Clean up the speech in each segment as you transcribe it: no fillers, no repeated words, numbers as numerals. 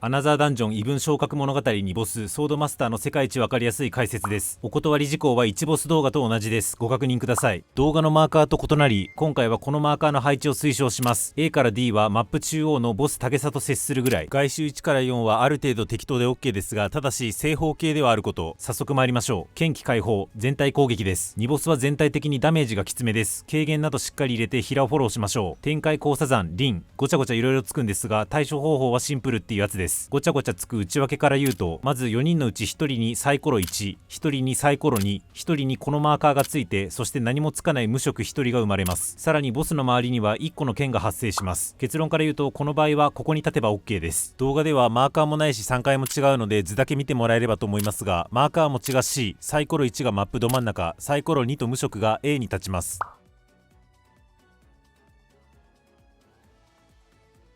アナザーダンジョン異文昇格物語2ボスソードマスターの世界一わかりやすい解説です。お断り事項は1ボス動画と同じです。ご確認ください。動画のマーカーと異なり、今回はこのマーカーの配置を推奨します。A から D はマップ中央のボス武佐と接するぐらい、外周1から4はある程度適当で OK ですが、ただし正方形ではあること。早速参りましょう。剣気解放、全体攻撃です。2ボスは全体的にダメージがきつめです。軽減などしっかり入れてヒラをフォローしましょう。展開交差山、輪、ごちゃごちゃいろいろつくんですが、対処方法はシンプルっていうやつです。ごちゃごちゃつく内訳から言うと、まず4人のうち1人にサイコロ1、1人にサイコロ2、1人にこのマーカーがついて、そして何もつかない無色1人が生まれます。さらにボスの周りには1個の剣が発生します。結論から言うと、この場合はここに立てば OK です。動画ではマーカーもないし3回も違うので図だけ見てもらえればと思いますが、マーカー持ちが C、サイコロ1がマップど真ん中、サイコロ2と無色が A に立ちます。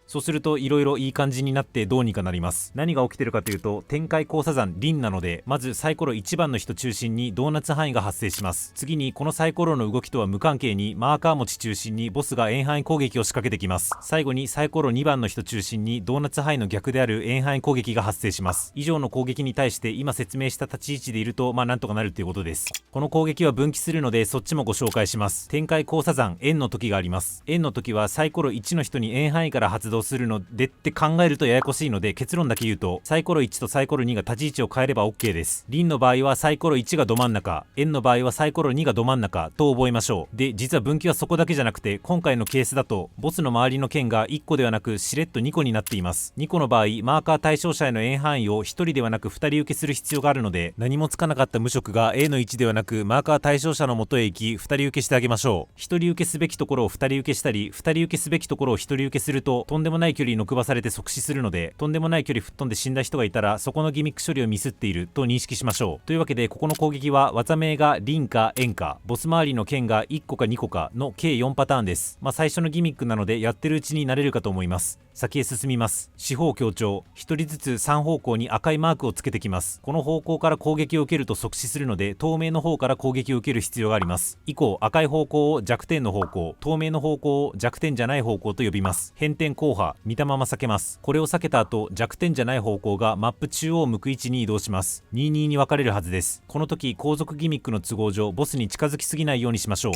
そうするといろいろいい感じになってどうにかなります。何が起きてるかというと、展開交差山輪なので、まずサイコロ1番の人中心にドーナツ範囲が発生します。次にこのサイコロの動きとは無関係にマーカー持ち中心にボスが円範囲攻撃を仕掛けてきます。最後にサイコロ2番の人中心にドーナツ範囲の逆である円範囲攻撃が発生します。以上の攻撃に対して今説明した立ち位置でいるとなんとかなるっていうことです。この攻撃は分岐するのでそっちもご紹介します。展開交差山円の時があります。円の時はサイコロ1の人に円範囲から発動するのでって考えるとややこしいので、結論だけ言うとサイコロ1とサイコロ2が立ち位置を変えれば OK です。輪の場合はサイコロ1がど真ん中、円の場合はサイコロ2がど真ん中と覚えましょう。で、実は分岐はそこだけじゃなくて、今回のケースだとボスの周りの剣が1個ではなくしれっと2個になっています。2個の場合マーカー対象者への円範囲を1人ではなく2人受けする必要があるので、何もつかなかった無色が A の位置ではなくマーカー対象者の元へ行き2人受けしてあげましょう。1人受けすべきところを2人受けしたり、2人受けすべきところを1人受けするととんでもない距離にのくばされて即死するので、とんでもない距離吹っ飛んで死んだ人がいたらそこのギミック処理をミスっていると認識しましょう。というわけで、ここの攻撃は技名が輪か円か、ボス周りの剣が1個か2個かの計4パターンです。最初のギミックなのでやってるうちに慣れるかと思います。先へ進みます。四方強調、1人ずつ3方向に赤いマークをつけてきます。この方向から攻撃を受けると即死するので、透明の方から攻撃を受ける必要があります。以降、赤い方向を弱点の方向、透明の方向を弱点じゃない方向と呼びます。変点硬派、見たまま避けます。これを避けた後、弱点じゃない方向がマップ中央を向く位置に移動します。22に分かれるはずです。この時、後続ギミックの都合上ボスに近づきすぎないようにしましょう。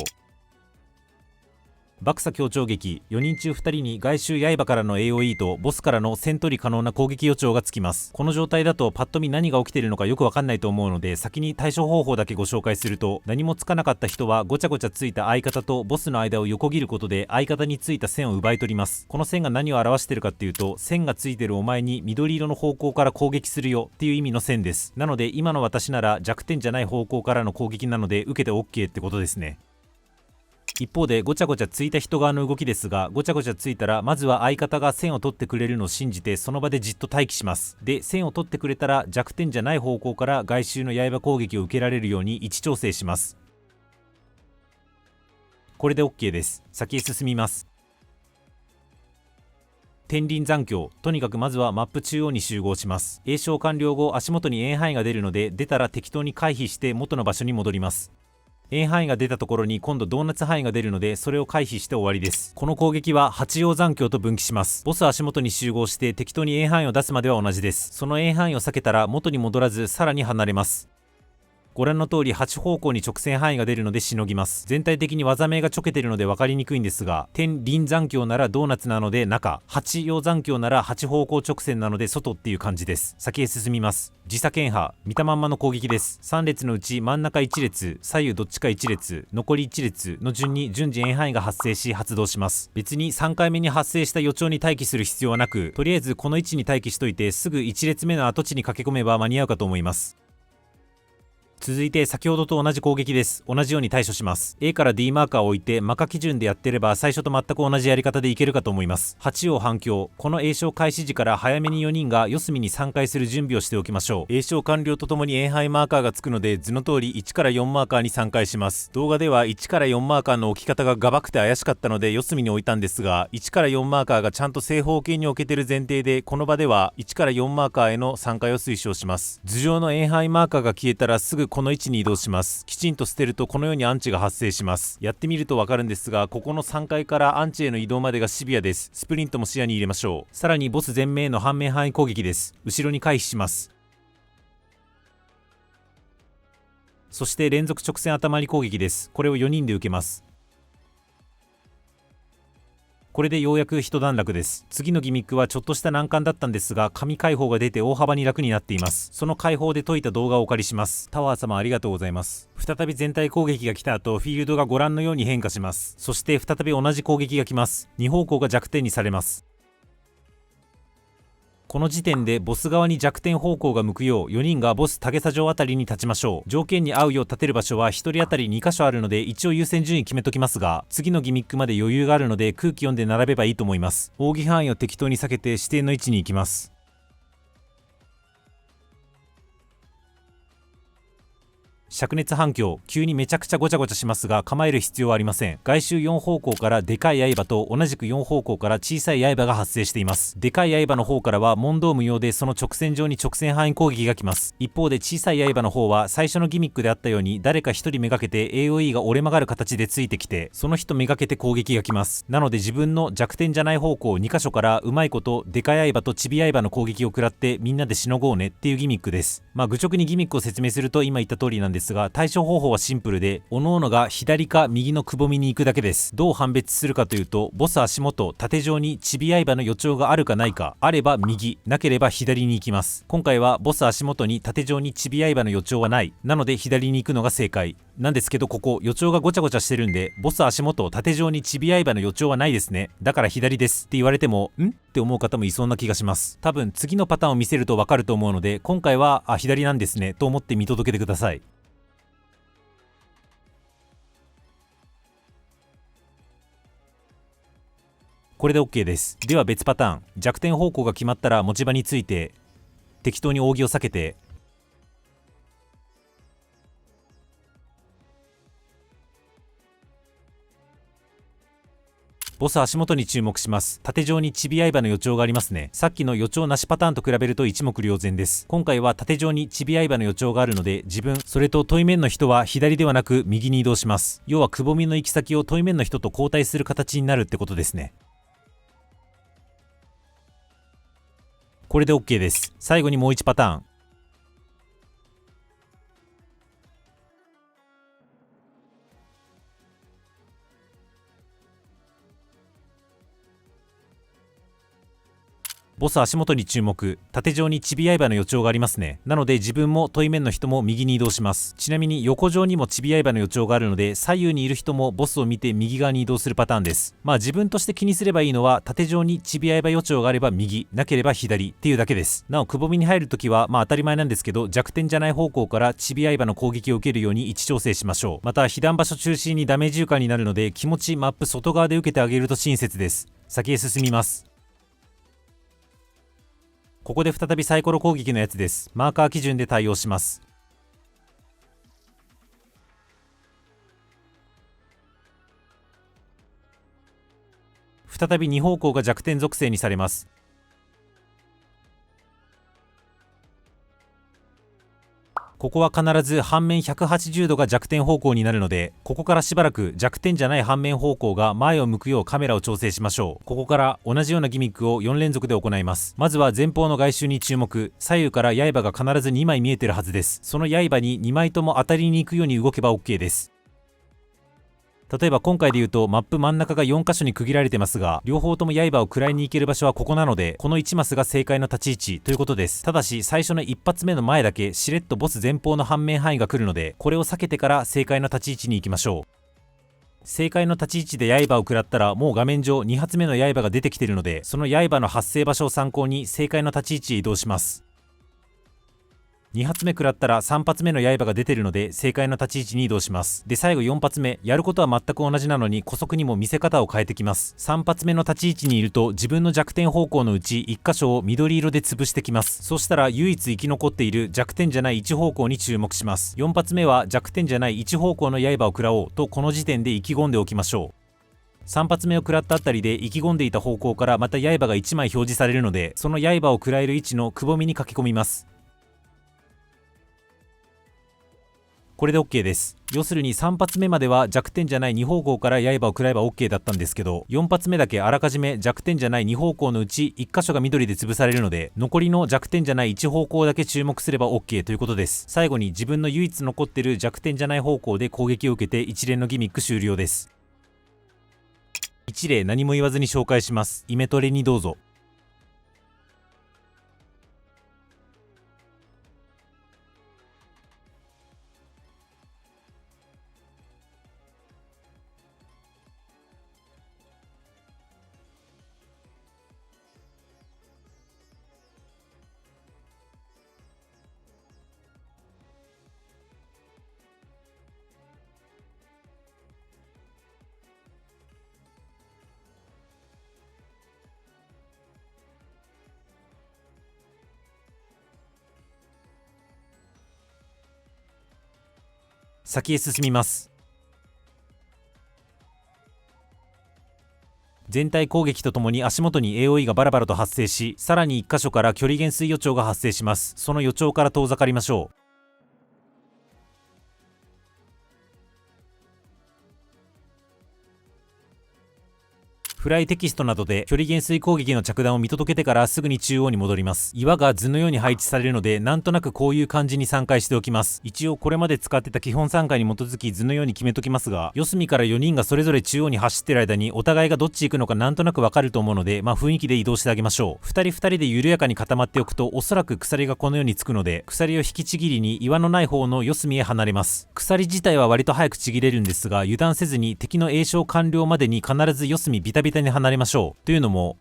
爆炸強調劇、4人中2人に外周刃からの AOE とボスからの先取り可能な攻撃予兆がつきます。この状態だとパッと見何が起きているのかよくわかんないと思うので、先に対処方法だけご紹介すると、何もつかなかった人はごちゃごちゃついた相方とボスの間を横切ることで相方についた線を奪い取ります。この線が何を表しているかっていうと、線がついてるお前に緑色の方向から攻撃するよっていう意味の線です。なので今の私なら弱点じゃない方向からの攻撃なので受けて OK ってことですね。一方でごちゃごちゃついた人側の動きですが、ごちゃごちゃついたらまずは相方が線を取ってくれるのを信じてその場でじっと待機します。で、線を取ってくれたら弱点じゃない方向から外周の刃攻撃を受けられるように位置調整します。これで OK です。先へ進みます。天輪残響、とにかくまずはマップ中央に集合します。詠唱完了後、足元に円範囲が出るので、出たら適当に回避して元の場所に戻ります。円範囲が出たところに今度ドーナツ範囲が出るので、それを回避して終わりです。この攻撃は八葉残響と分岐します。ボス足元に集合して適当に円範囲を出すまでは同じです。その円範囲を避けたら元に戻らずさらに離れます。ご覧の通り8方向に直線範囲が出るのでしのぎます。全体的に技名がちょけてるので分かりにくいんですが、天輪残響ならドーナツなので中、八葉残響なら8方向直線なので外っていう感じです。先へ進みます。時差剣派、見たまんまの攻撃です。3列のうち真ん中1列、左右どっちか1列、残り1列の順に順次円範囲が発生し発動します。別に3回目に発生した予兆に待機する必要はなく、とりあえずこの位置に待機しといてすぐ1列目の跡地に駆け込めば間に合うかと思います。続いて先ほどと同じ攻撃です。同じように対処します。 A から D マーカーを置いてマカ基準でやってれば最初と全く同じやり方でいけるかと思います。8王反響、この詠唱開始時から早めに4人が四隅に3回する準備をしておきましょう。詠唱完了とともに円範囲マーカーがつくので図の通り1から4マーカーに3回します。動画では1から4マーカーの置き方がガバくて怪しかったので四隅に置いたんですが、1から4マーカーがちゃんと正方形に置けてる前提で、この場では1から4マーカーへの3回を推奨します。図上の円範囲マーカーが消えたらすぐくこの位置に移動します。きちんと捨てるとこのようにアンチが発生します。やってみるとわかるんですが、ここの3階からアンチへの移動までがシビアです。スプリントも視野に入れましょう。さらにボス前面への反面範囲攻撃です。後ろに回避します。そして連続直線頭割り攻撃です。これを4人で受けます。これでようやく一段落です。次のギミックはちょっとした難関だったんですが、神解放が出て大幅に楽になっています。その解放で解いた動画をお借りします。タワー様ありがとうございます。再び全体攻撃が来た後、フィールドがご覧のように変化します。そして再び同じ攻撃が来ます。2方向が弱点にされます。この時点でボス側に弱点方向が向くよう4人がボス竹佐城あたりに立ちましょう。条件に合うよう立てる場所は1人当たり2箇所あるので一応優先順位決めときますが、次のギミックまで余裕があるので空気読んで並べばいいと思います。奥義範囲を適当に避けて指定の位置に行きます。灼熱反響、急にめちゃくちゃごちゃごちゃしますが構える必要はありません。外周4方向からでかい刃と同じく4方向から小さい刃が発生しています。でかい刃の方からは問答無用でその直線上に直線範囲攻撃が来ます。一方で小さい刃の方は最初のギミックであったように誰か一人めがけて AOE が折れ曲がる形でついてきてその人めがけて攻撃が来ます。なので自分の弱点じゃない方向2箇所からうまいことでかい刃とちび刃の攻撃を食らってみんなでしのごうねっていうギミックです。愚直にギミックを説明すると今言った通りなんですが、対処方法はシンプルで各々が左か右のくぼみに行くだけです。どう判別するかというと、ボス足元縦状にちび刃の予兆があるかないか、あれば右、なければ左に行きます。今回はボス足元に縦状にちび刃の予兆はない、なので左に行くのが正解なんですけど、ここ予兆がごちゃごちゃしてるんでボス足元縦状にちび刃の予兆はないですね、だから左ですって言われてもんって思う方もいそうな気がします。多分次のパターンを見せるとわかると思うので、今回は左なんですねと思って見届けてください。これで OK です。では別パターン、弱点方向が決まったら持ち場について適当に扇を避けてボス足元に注目します。縦状にちび刃の予兆がありますね。さっきの予兆なしパターンと比べると一目瞭然です。今回は縦状にちび刃の予兆があるので、自分それと対面の人は左ではなく右に移動します。要はくぼみの行き先を対面の人と交代する形になるってことですね。これで OK です。最後にもう1パターン。ボス足元に注目。縦状にちび刃の予兆がありますね。なので自分も対面の人も右に移動します。ちなみに横上にもちび刃の予兆があるので、左右にいる人もボスを見て右側に移動するパターンです。自分として気にすればいいのは、縦状にちび刃予兆があれば右、なければ左っていうだけです。なおくぼみに入るときは当たり前なんですけど、弱点じゃない方向からちび刃の攻撃を受けるように位置調整しましょう。また被弾場所中心にダメージ床になるので、気持ちマップ外側で受けてあげると親切です。先へ進みます。ここで再びサイコロ攻撃のやつです。マーカー基準で対応します。再び2方向が弱点属性にされます。ここは必ず反面180度が弱点方向になるので、ここからしばらく弱点じゃない反面方向が前を向くようカメラを調整しましょう。ここから同じようなギミックを4連続で行います。まずは前方の外周に注目。左右から刃が必ず2枚見えてるはずです。その刃に2枚とも当たりに行くように動けば OK です。例えば今回で言うとマップ真ん中が4箇所に区切られてますが、両方とも刃を食らいに行ける場所はここなので、この1マスが正解の立ち位置ということです。ただし最初の一発目の前だけしれっとボス前方の反面範囲が来るので、これを避けてから正解の立ち位置に行きましょう。正解の立ち位置で刃を食らったらもう画面上2発目の刃が出てきているので、その刃の発生場所を参考に正解の立ち位置へ移動します。2発目食らったら3発目の刃が出てるので正解の立ち位置に移動します。で最後4発目、やることは全く同じなのに姑息にも見せ方を変えてきます。3発目の立ち位置にいると自分の弱点方向のうち1箇所を緑色で潰してきます。そしたら唯一生き残っている弱点じゃない1方向に注目します。4発目は弱点じゃない1方向の刃を食らおうとこの時点で意気込んでおきましょう。3発目を食らったあたりで意気込んでいた方向からまた刃が1枚表示されるので、その刃を食らえる位置のくぼみに駆け込みます。これで OK です。要するに3発目までは弱点じゃない2方向から刃を食らえば OK だったんですけど、4発目だけあらかじめ弱点じゃない2方向のうち1箇所が緑で潰されるので、残りの弱点じゃない1方向だけ注目すれば OK ということです。最後に自分の唯一残ってる弱点じゃない方向で攻撃を受けて一連のギミック終了です。一例何も言わずに紹介します。イメトレにどうぞ。先へ進みます。全体攻撃とともに足元に AOE がバラバラと発生し、さらに1箇所から距離減衰予兆が発生します。その予兆から遠ざかりましょう。フライテキストなどで距離減衰攻撃の着弾を見届けてからすぐに中央に戻ります。岩が図のように配置されるので、なんとなくこういう感じに3回しておきます。一応これまで使ってた基本3回に基づき図のように決めときますが、四隅から4人がそれぞれ中央に走ってる間にお互いがどっち行くのかなんとなくわかると思うので、雰囲気で移動してあげましょう。2人で緩やかに固まっておくと、おそらく鎖がこのようにつくので、鎖を引きちぎりに岩のない方の四隅へ離れます。鎖自体は割と早くちぎれるんですが、油断せずに敵の詠唱完了までに必ず四隅ビタビタに離れましょう。というのも、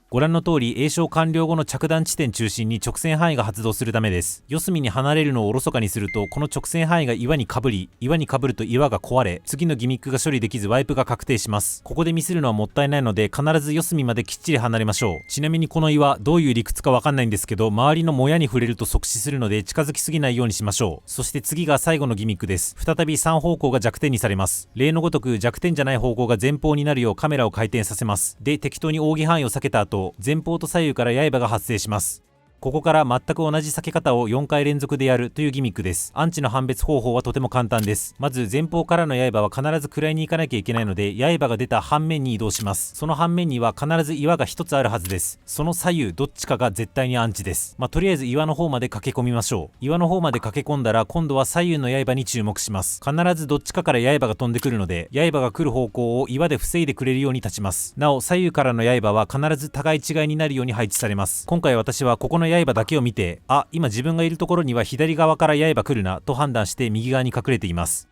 ご覧の通り、詠唱完了後の着弾地点中心に直線範囲が発動するためです。四隅に離れるのをおろそかにすると、この直線範囲が岩にかぶり、岩にかぶると岩が壊れ、次のギミックが処理できずワイプが確定します。ここでミスるのはもったいないので、必ず四隅まできっちり離れましょう。ちなみにこの岩、どういう理屈かわかんないんですけど、周りのもやに触れると即死するので近づきすぎないようにしましょう。そして次が最後のギミックです。再び3方向が弱点にされます。例のごとく弱点じゃない方向が前方になるようカメラを回転させます。で、適当に扇範囲を避けた後、前方と左右から刃が発生します。ここから全く同じ避け方を4回連続でやるというギミックです。アンチの判別方法はとても簡単です。まず前方からの刃は必ず食らいに行かなきゃいけないので、刃が出た反面に移動します。その反面には必ず岩が1つあるはずです。その左右どっちかが絶対にアンチです。とりあえず岩の方まで駆け込みましょう。岩の方まで駆け込んだら、今度は左右の刃に注目します。必ずどっちかから刃が飛んでくるので、刃が来る方向を岩で防いでくれるように立ちます。なお左右からの刃は必ず互い違いになるように配置されます。今回私はここの刃だけを見て、今自分がいるところには左側から刃来るなと判断して右側に隠れています。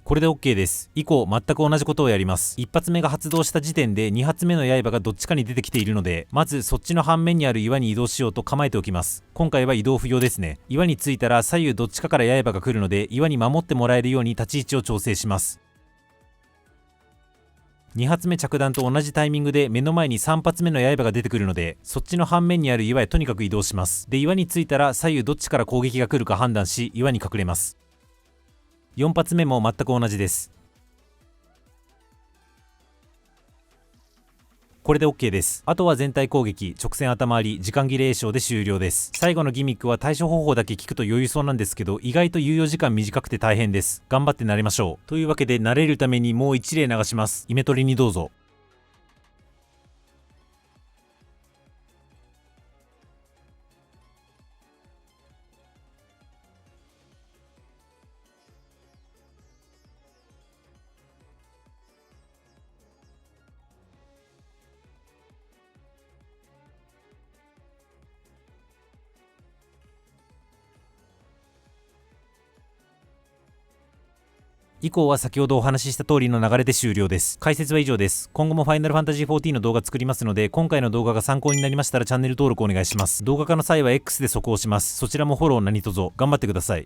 これで OK です。以降全く同じことをやります。1発目が発動した時点で2発目の刃がどっちかに出てきているので、まずそっちの反面にある岩に移動しようと構えておきます。今回は移動不要ですね。岩についたら左右どっちかから刃が来るので、岩に守ってもらえるように立ち位置を調整します。2発目着弾と同じタイミングで目の前に3発目の刃が出てくるので、そっちの反面にある岩へとにかく移動します。で、岩についたら左右どっちから攻撃が来るか判断し、岩に隠れます。4発目も全く同じです。これで OK です。あとは全体攻撃、直線頭割り、時間切れ詠唱で終了です。最後のギミックは対処方法だけ聞くと余裕そうなんですけど、意外と猶予時間短くて大変です。頑張って慣れましょう。というわけで慣れるためにもう一例流します。イメトレにどうぞ。以降は先ほどお話しした通りの流れで終了です。解説は以上です。今後もファイナルファンタジー14の動画作りますので、今回の動画が参考になりましたらチャンネル登録お願いします。動画化の際は X で速報します。そちらもフォロー何卒頑張ってください。